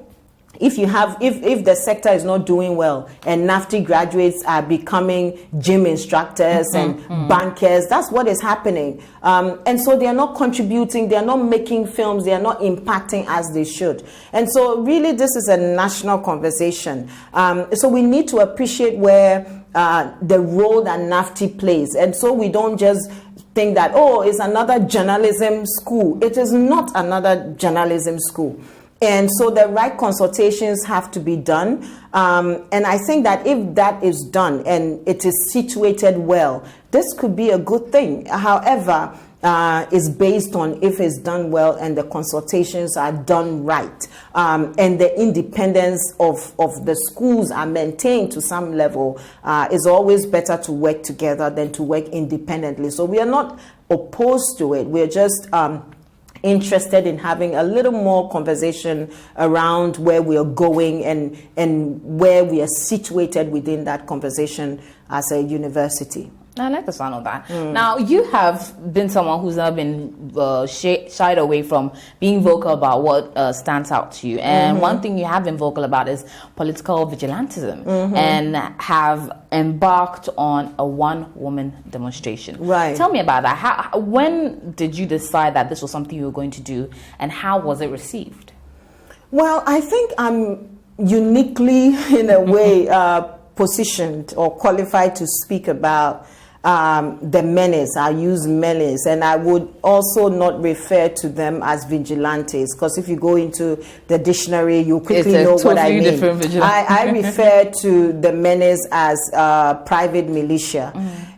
if the sector is not doing well and NAFTI graduates are becoming gym instructors and bankers, that's what is happening. And so they are not contributing, they are not making films, they are not impacting as they should. And so really this is a national conversation. So we need to appreciate where the role that NAFTI plays. And so we don't just think that, oh, it's another journalism school. It is not another journalism school. And so the right consultations have to be done. And I think that if that is done and it is situated well, this could be a good thing. However, is based on if it's done well and the consultations are done right, and the independence of the schools are maintained to some level. It's always better to work together than to work independently. So we are not opposed to it. We're just interested in having a little more conversation around where we are going and where we are situated within that conversation as a university. I like the sound of that. Now, you have been someone who's not been shied away from being vocal about what stands out to you. And one thing you have been vocal about is political vigilantism and have embarked on a one-woman demonstration. Right. Tell me about that. When did you decide that this was something you were going to do, and how was it received? Well, I think I'm uniquely, in a way, positioned or qualified to speak about the menace. I use menace, and I would also not refer to them as vigilantes, because if you go into the dictionary, you quickly know what I mean. I refer to the menace as private militia.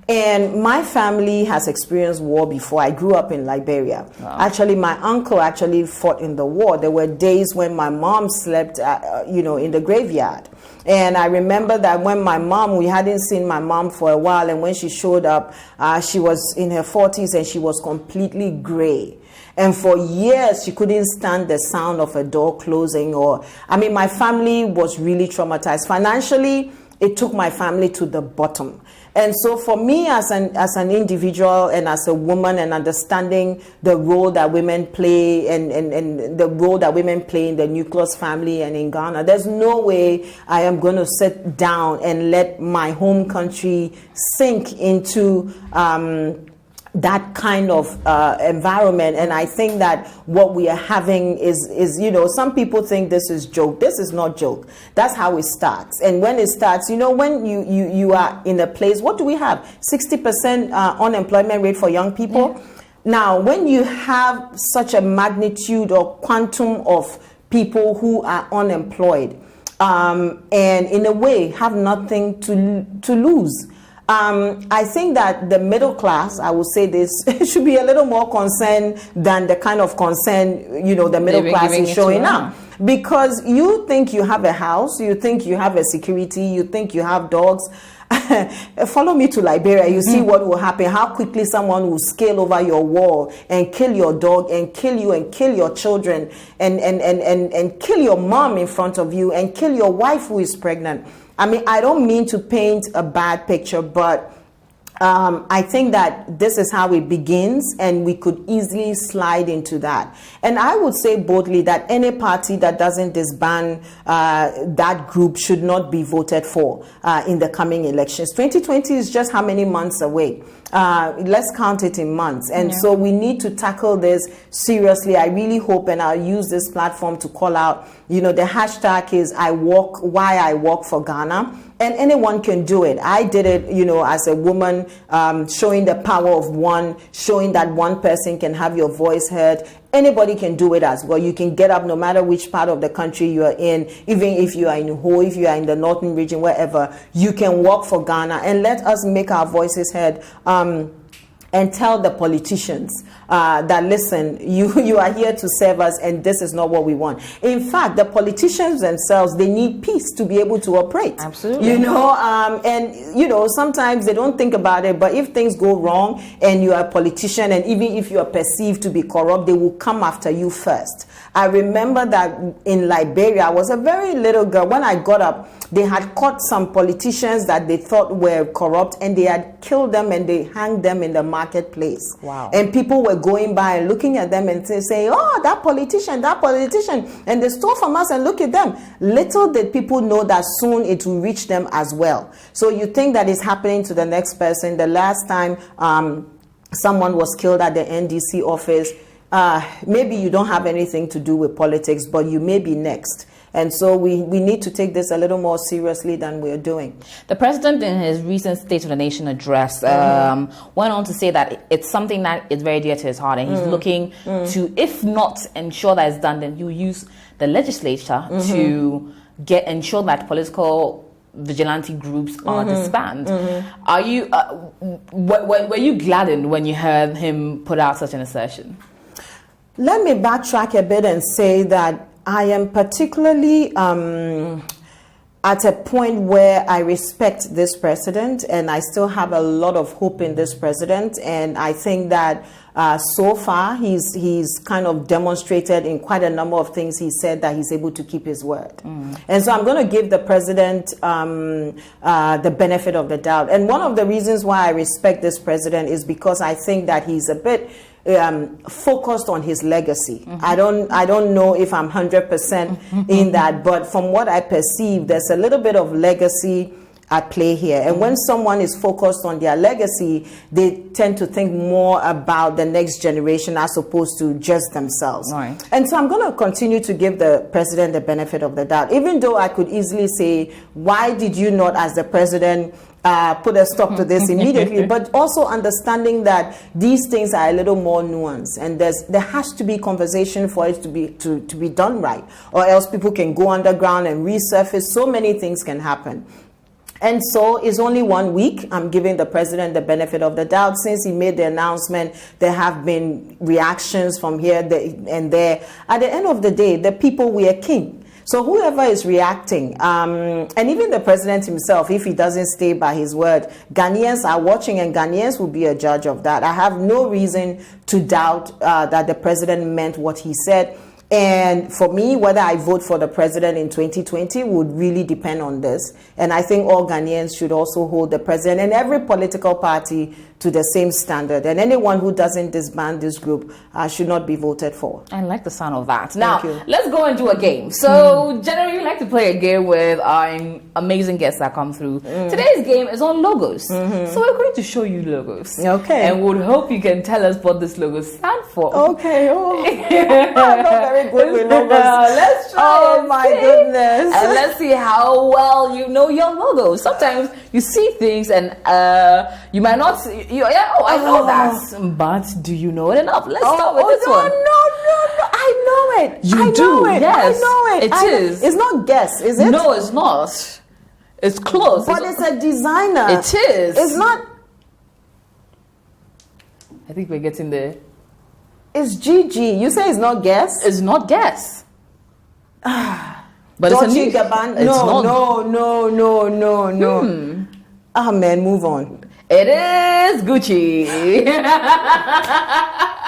And my family has experienced war before. I grew up in Liberia. Wow. Actually, my uncle actually fought in the war. There were days when my mom slept, in the graveyard. And I remember that when we hadn't seen my mom for a while, and when she showed up, she was in her 40s and she was completely gray. And for years, she couldn't stand the sound of a door closing. My family was really traumatized. Financially, it took my family to the bottom. And so for me as an individual and as a woman, and understanding the role that women play and the role that women play in the nucleus family and in Ghana, there's no way I am going to sit down and let my home country sink into that kind of environment. And I think that what we are having is some people think this is joke. This is not joke. That's how it starts. And when it starts, when you are in a place, what do we have? 60% unemployment rate for young people. Yeah. Now, when you have such a magnitude or quantum of people who are unemployed, and in a way have nothing to lose, I think that the middle class, I would say this, should be a little more concerned than the kind of concern, the middle class is showing now. Because you think you have a house, you think you have a security, you think you have dogs. Follow me to Liberia, you see what will happen, how quickly someone will scale over your wall and kill your dog and kill you and kill your children and kill your mom in front of you and kill your wife who is pregnant. I don't mean to paint a bad picture, but I think that this is how it begins, and we could easily slide into that. And I would say boldly that any party that doesn't disband that group should not be voted for in the coming elections. 2020 is just how many months away? Let's count it in months. And so we need to tackle this seriously. I really hope, and I'll use this platform to call out, the hashtag is why I walk for Ghana. And anyone can do it. I did it, as a woman, showing the power of one, showing that one person can have your voice heard. Anybody can do it as well. You can get up no matter which part of the country you are in, even if you are in Ho, if you are in the northern region, wherever, you can walk for Ghana, and let us make our voices heard. And tell the politicians that, listen, you are here to serve us, and this is not what we want. In fact, the politicians themselves, they need peace to be able to operate. Absolutely. Sometimes they don't think about it, but if things go wrong and you are a politician, and even if you are perceived to be corrupt, they will come after you first. I remember that in Liberia, I was a very little girl. When I got up, they had caught some politicians that they thought were corrupt, and they had killed them and they hanged them in the market. marketplace. Wow. And people were going by and looking at them and saying, oh, that politician. And they stole from us, and look at them. Little did people know that soon it will reach them as well. So you think that is happening to the next person. The last time someone was killed at the NDC office, maybe you don't have anything to do with politics, but you may be next. And so we need to take this a little more seriously than we're doing. The president, in his recent State of the Nation address, went on to say that it's something that is very dear to his heart, and he's looking to, if not ensure that it's done, then he'll use the legislature to ensure that political vigilante groups are disbanded. Are you were you gladdened when you heard him put out such an assertion? Let me backtrack a bit and say that I am particularly at a point where I respect this president, and I still have a lot of hope in this president. And I think that so far he's kind of demonstrated in quite a number of things he said that he's able to keep his word. And so I'm going to give the president the benefit of the doubt. And one of the reasons why I respect this president is because I think that he's a bit focused on his legacy. I don't know if I'm 100% in that, but from what I perceive, there's a little bit of legacy at play here. And when someone is focused on their legacy, they tend to think more about the next generation as opposed to just themselves. Right. And so I'm going to continue to give the president the benefit of the doubt, even though I could easily say, why did you not, as the president, put a stop to this immediately? But also understanding that these things are a little more nuanced, and there has to be conversation for it to be done right, or else people can go underground and resurface. So many things can happen. And so it's only 1 week. I'm giving the president the benefit of the doubt. Since he made the announcement, there have been reactions from here and there. At the end of the day, the people, we are king. So whoever is reacting, and even the president himself, if he doesn't stay by his word, Ghanaians are watching, and Ghanaians will be a judge of that. I have no reason to doubt that the president meant what he said. And for me, whether I vote for the president in 2020 would really depend on this. And I think all Ghanaians should also hold the president and every political party to the same standard. And anyone who doesn't disband this group should not be voted for. I like the sound of that. Now, let's go into a game. So, generally, we like to play a game with our amazing guests that come through. Today's game is on logos. So, we're going to show you logos. Okay. And we'll hope you can tell us what this logo stands for. Okay. Oh. I'm not very good with logos. Let's try. Oh, my goodness. And let's see how well you know your logos. Sometimes you see things and you might not see. I know that. But do you know it enough? Let's start with this one. No. I know it. You do? Yes. I know it. It is. It's not guess, is it? No, it's not. It's close. But it's a designer. It is. It's not. I think we're getting there. It's GG. You say it's not guess? It's not guess. But Dolce it's a new. Gabbana. No. Ah, man, move on. It is Gucci.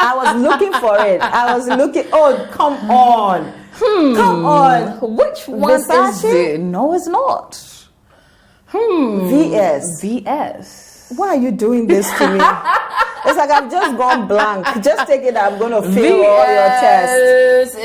I was looking for it. Oh, come on. Come on. Which one is it? No, it's not. VS. Why are you doing this to me? It's like I've just gone blank. Just take it. I'm going to fail all your tests.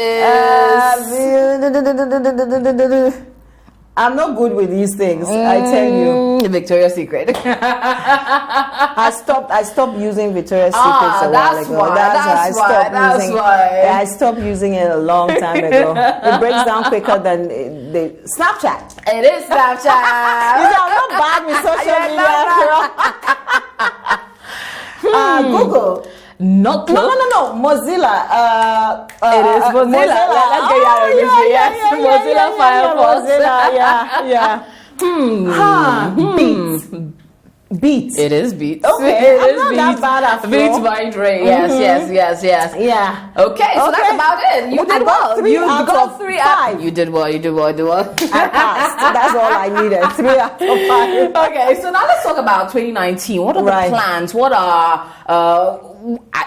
I'm not good with these things. I tell you. Victoria's Secret. I stopped using Victoria's Secret a while ago. That's why. I stopped using it a long time ago. It breaks down quicker than the Snapchat. It is Snapchat. You know, I'm not bad with social media. Google. Not close. No. Mozilla. It is Mozilla. Let's get out of this. Yes, Mozilla Firefox. Beats. It is Beats. Okay, I'm not that bad after Beats by Dre. Yes. Yeah. Okay, so that's about it. You did well. You got 3 out of 5. You did well. I passed. That's all I needed. 3 out of 5. Okay, so now let's talk about 2019. What are the plans? What are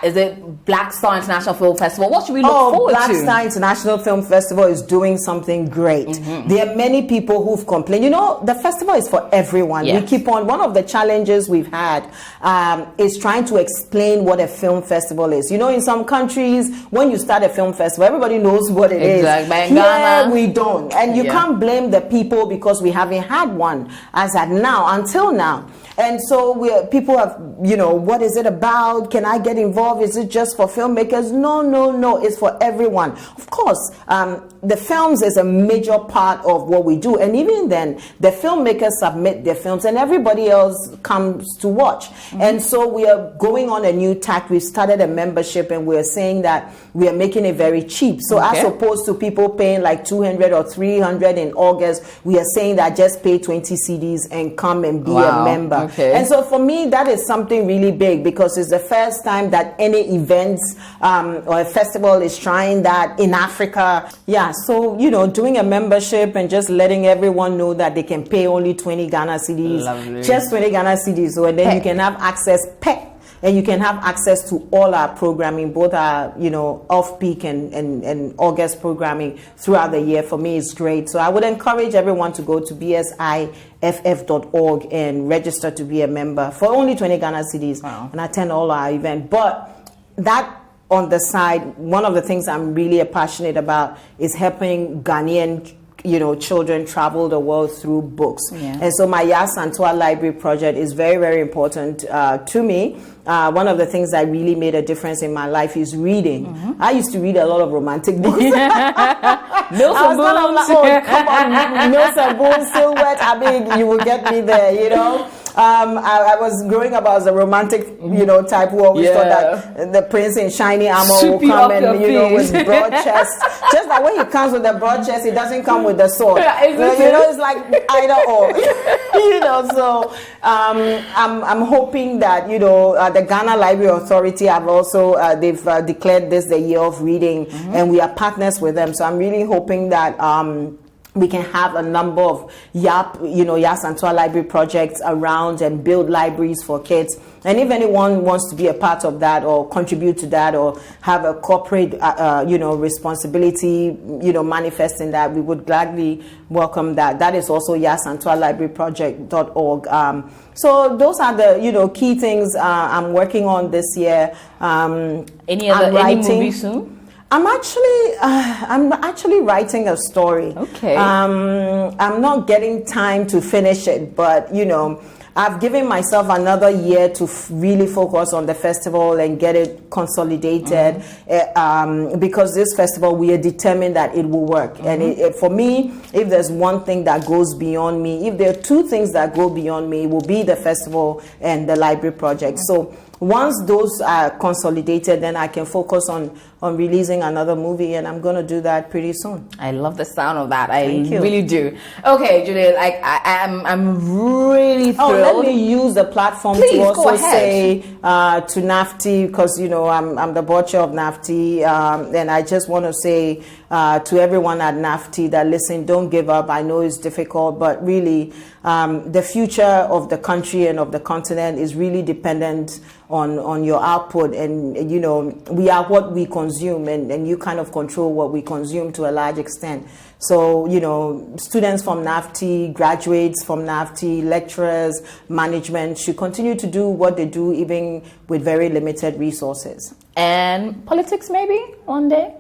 is it Black Star International Film Festival? What should we look forward Black to? Star International Film Festival is doing something great. There are many people who've complained. The festival is for everyone. Yes. We keep on. One of the challenges we've had is trying to explain what a film festival is. In some countries, when you start a film festival, everybody knows what it is. But in Here, Ghana, we don't. And you can't blame the people because we haven't had one as at now, until now. And so people have, what is it about? Can I get involved? Is it just for filmmakers? No. It's for everyone. Of course, the films is a major part of what we do. And even then, the filmmakers submit their films and everybody else comes to watch. And so we are going on a new tack. We've started a membership and we're saying that we are making it very cheap. So as opposed to people paying like 200 or 300 in August, we are saying that just pay 20 CDs and come and be a member. Okay. And so for me, that is something really big because it's the first time that any events or a festival is trying that in Africa. Yeah, so, doing a membership and just letting everyone know that they can pay only 20 Ghana cedis. Lovely. Just 20 Ghana cedis. So and then you can have access, and you can have access to all our programming, both our, off-peak and August programming throughout the year. For me, it's great. So I would encourage everyone to go to bsiff.org and register to be a member for only 20 Ghana cedis and attend all our events. But that on the side, one of the things I'm really passionate about is helping Ghanaian children travel the world through books. Yeah. And so my Yasantua Library project is very, very important to me. One of the things that really made a difference in my life is reading. I used to read a lot of romantic books. Mills and Boons. Come on, Mills and Boons, Silhouette. I mean, you will get me there, I was growing up as a romantic, type who always thought that the prince in shiny armor will come and, with broad chest. Just like when he comes with the broad chest, he doesn't come with the sword. It's like either or. So I'm hoping that, the Ghana Library Authority have also, they've declared this the year of reading, and we are partners with them. So I'm really hoping that we can have a number of Yasantua Library projects around and build libraries for kids. And if anyone wants to be a part of that or contribute to that or have a corporate, responsibility, manifesting that, we would gladly welcome that. That is also yasantualibraryproject.org. So those are the, key things I'm working on this year. Any movie soon? I'm actually writing a story. Okay. I'm not getting time to finish it, but I've given myself another year to really focus on the festival and get it consolidated. Because this festival, we are determined that it will work. And for me, if there's one thing that goes beyond me, if there are two things that go beyond me, it will be the festival and the library project. So once those are consolidated, then I can focus on releasing another movie, and I'm going to do that pretty soon. I love the sound of that. Thank you. Really do. Okay, Juliet, I'm really thrilled. Let me use the platform Please, to also go ahead. say to NAFTI, because I'm the board chair of NAFTI, and I just want to say to everyone at NAFTI that listen, don't give up. I know it's difficult, but really the future of the country and of the continent is really dependent on your output, and we are what we consume, and you kind of control what we consume to a large extent. So students from NAFTI, graduates from NAFTI, lecturers, management should continue to do what they do, even with very limited resources. And politics, maybe one day.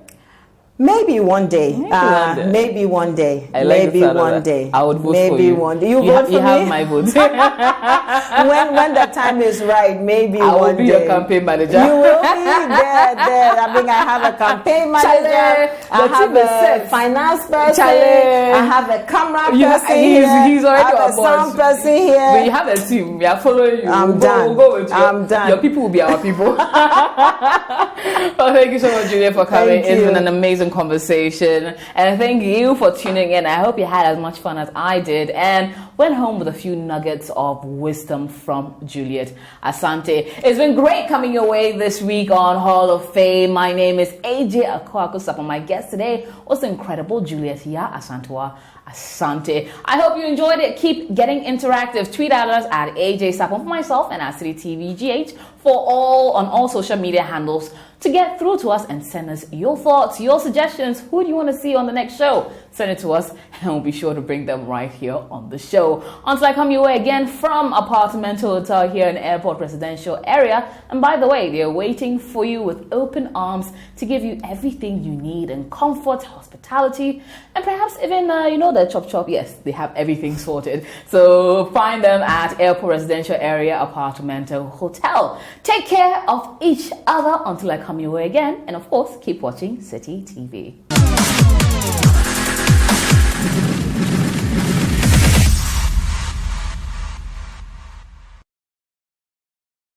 Maybe one day. Maybe one day. I like maybe one day. I would vote maybe for you. One day. You vote for me? You have my vote. when the time is right, maybe one day. I will be your campaign manager. You will be there. I have a campaign manager. I have a finance person. I have a camera person here. He's already I have a sound person here. When you have a team, we are following you. I'm done. We'll go with you. I'm done. Your people will be our people. Well, thank you so much, Juliet, for coming. It's been an amazing conversation, and thank you for tuning in. I hope you had as much fun as I did, and went home with a few nuggets of wisdom from Juliet Asante. It's been great coming your way this week on Hall of Fame. My name is AJ Sarpong. My guest today was the incredible Juliet Asante. I hope you enjoyed it. Keep getting interactive. Tweet at us at AJ Sarpong for myself and at City TV GH on all social media handles to get through to us and send us your thoughts, your suggestions. Who do you want to see on the next show? Send it to us and we'll be sure to bring them right here on the show. Until I come your way again from Apartmental Hotel here in Airport Residential Area. And by the way, they're waiting for you with open arms to give you everything you need in comfort, hospitality, and perhaps even, the chop. Yes, they have everything sorted. So find them at Airport Residential Area Apartmental Hotel. Take care of each other until I come your way again. And of course, keep watching City TV.